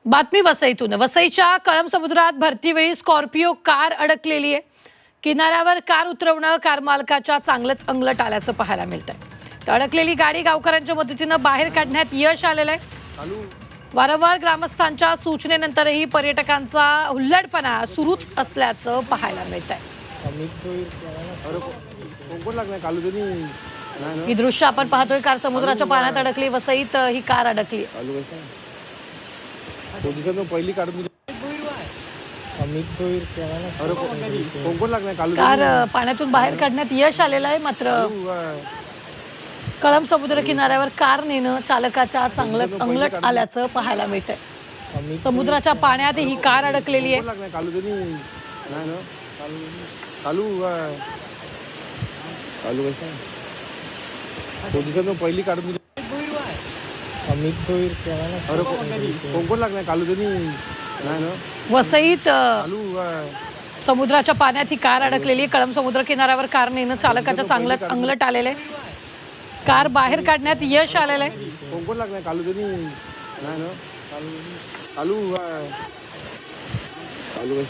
बातमी वसईतून। वसईच्या कळंब समुद्रात भरतीवेळी स्कॉर्पिओ कार अडकलेली आहे। किनाऱ्यावर कार उतरवणं कार मालकाच्या चांगलंच अंगलट आल्याचं पाहायला मिळतंय। तर अडकलेली गाडी गावकऱ्यांच्या मदतीनं बाहेर काढण्यात यश आलेलं आहे। वारंवार ग्रामस्थांच्या सूचनेनंतरही पर्यटकांचा हुल्लडपणा सुरूच असल्याचं पाहायला मिळतंय। ही दृश्य आपण पाहतोय। कार समुद्राच्या पाण्यात अडकली। वसईत ही कार अडकली। कार पाण्यातून बाहेर काढण्यात यश आलेलं आहे। मात्र कळंब समुद्र किनाऱ्यावर कार नेणं चालकाच्या चांगलंच अंगलट आल्याचं पाहायला मिळतंय। समुद्राच्या पाण्यात ही कार अडकलेली आहे। वसईत समुद्राच्या पाण्यात ही कार अडकलेली आहे। कळंब समुद्र किनाऱ्यावर कार नेणं चालकाच्या चांगलंच अंगलट आलेलं आहे। कार बाहेर काढण्यात यश आलेलं आहे। चालू